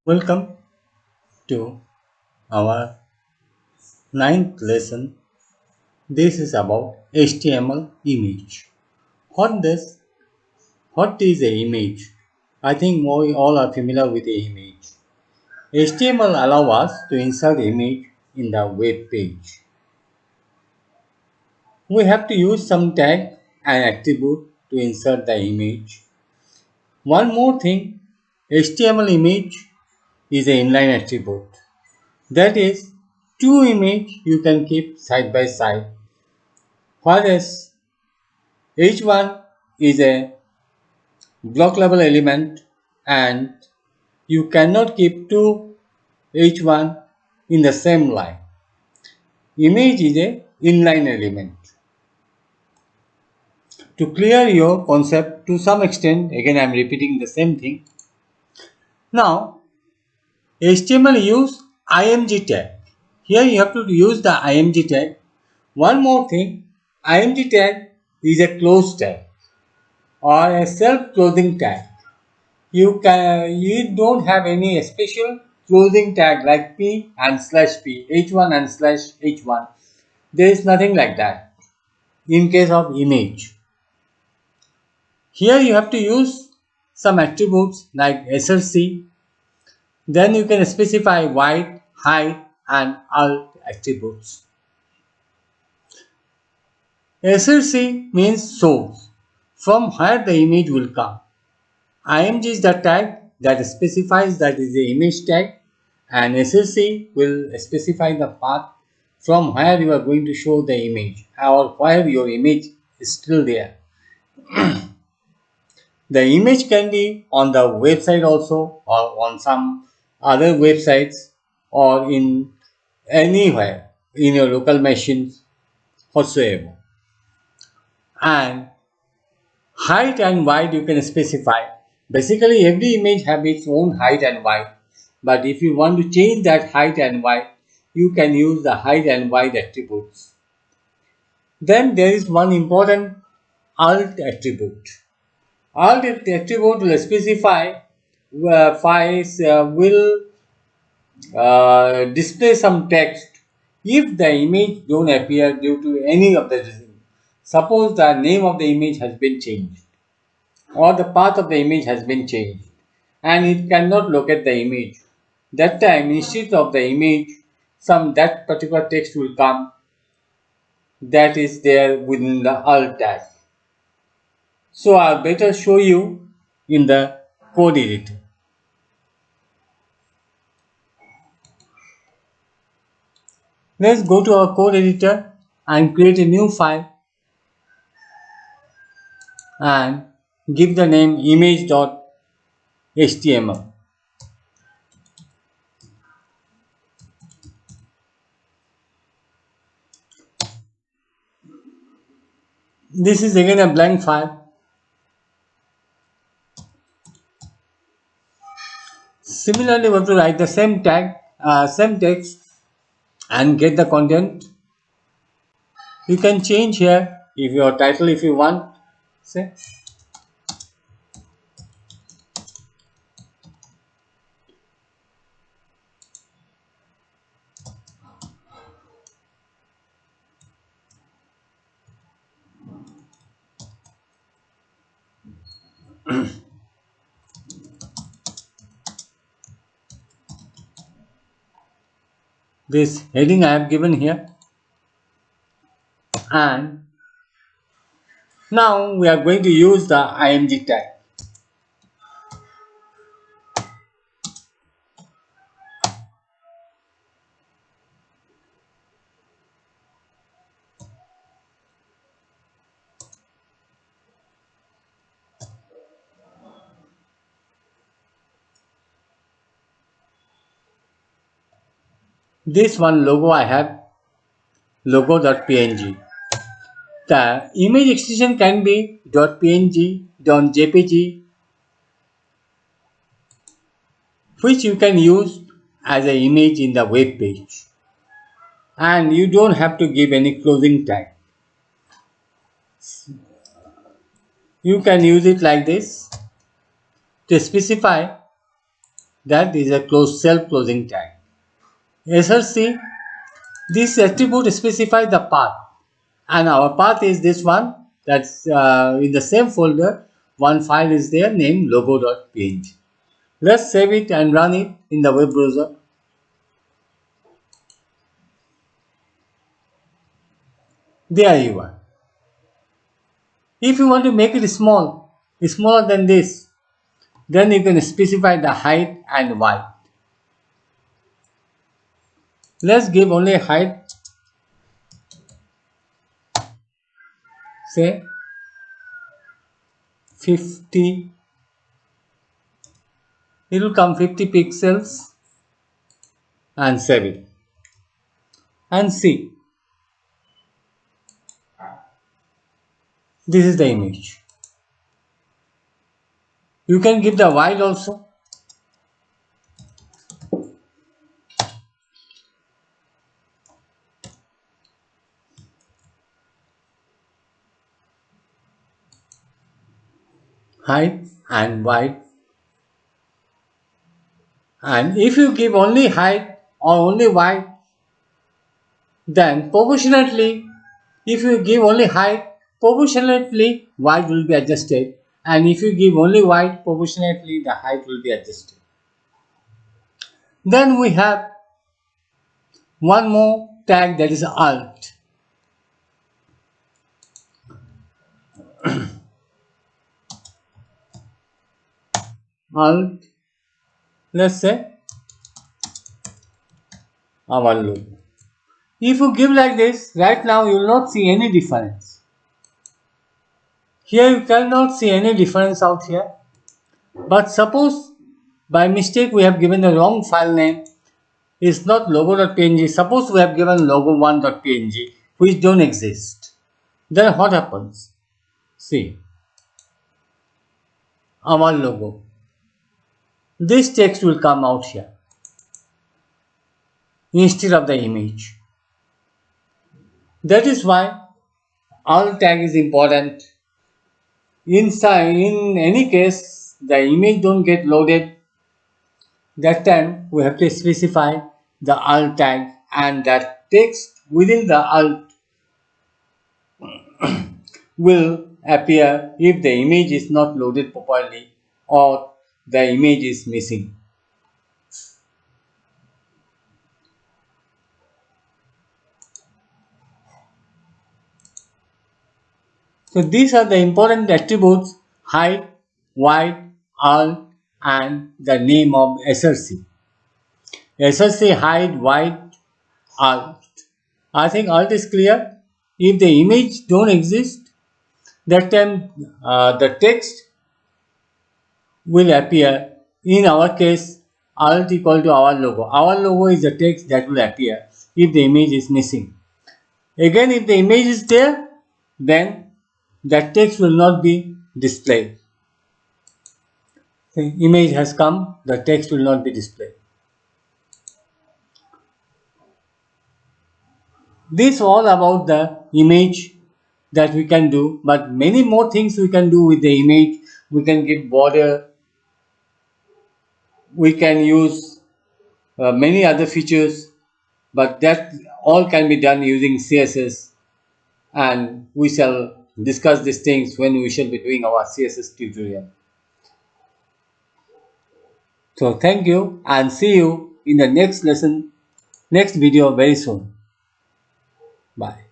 Welcome to our ninth lesson. This is about HTML image. What this? What is a image? I think we all are familiar with the image. HTML allows us to insert image in the web page. We have to use some tag and attribute to insert the image. One more thing, HTML image is an inline attribute. That is, two images you can keep side by side, whereas H1 is a block level element and you cannot keep two H1 in the same line. Image is a inline element. To clear your concept to some extent, again I am repeating the same thing. Now, HTML use img tag. Here you have to use the img tag. One more thing, img tag is a close tag or a self-closing tag. You don't have any special closing tag like p and slash p, h1 and slash h1. There is nothing like that in case of image. Here you have to use some attributes like src. Then you can specify width, height and alt attributes. Src means source, from where the image will come. img is the tag that specifies that is the image tag, and src will specify the path from where you are going to show the image or where your image is still there. The image can be on the website also or on some other websites or in anywhere in your local machines whatsoever. And height and width you can specify. Basically every image have its own height and width, but if you want to change that height and width, you can use the height and width attributes. Then there is one important alt attribute. Alt attribute will specify will display some text if the image don't appear due to any of the reason. Suppose the name of the image has been changed or the path of the image has been changed and it cannot locate the image. That time instead of the image, that particular text will come that is there within the alt tag. So I'll better show you in the code editor. Let's go to our code editor and create a new file and give the name image.html. This is again a blank file. Similarly, we have to write the same tag, same text and get the content. You can change here if your title if you want, say. This heading I have given here, and now we are going to use the img tag. This one logo I have, logo.png. The image extension can be .png, .jpg, which you can use as an image in the web page, and you don't have to give any closing tag. You can use it like this to specify that is a self-closing tag. SRC, this attribute specifies the path, and our path is this one. That's in the same folder. One file is there named logo.png. Let's save it and run it in the web browser. There you are. If you want to make it smaller than this, then you can specify the height and width. Let's give only height, say 50. It will come 50 pixels and save it and see. This is the image. You can give the width also. Height and width. And if you give only height or only width, then proportionately, if you give only height, proportionately width will be adjusted, and if you give only width, proportionately the height will be adjusted. Then we have one more tag, that is alt. Alt, let's say our logo. If you give like this, right now you will not see any difference. Here you cannot see any difference out here. But suppose by mistake we have given the wrong file name. It's not logo.png. Suppose we have given logo1.png, which don't exist. Then what happens? See, our logo. This text will come out here instead of the image. That is why alt tag is important. In any case, the image don't get loaded. That time we have to specify the alt tag, and that text within the alt will appear if the image is not loaded properly or the image is missing. So these are the important attributes: height, width, alt, and the name of SRC. SRC, height, width, alt. I think alt is clear. If the image don't exist, that time the text will appear. In our case, alt equal to our logo. Our logo is the text that will appear if the image is missing. Again, if the image is there, then that text will not be displayed. The image has come, the text will not be displayed. This all about the image that we can do, but many more things we can do with the image. We can give border, we can use many other features, but that all can be done using CSS, and we shall discuss these things when we shall be doing our CSS tutorial. So thank you, and see you in the next lesson, next video very soon. Bye.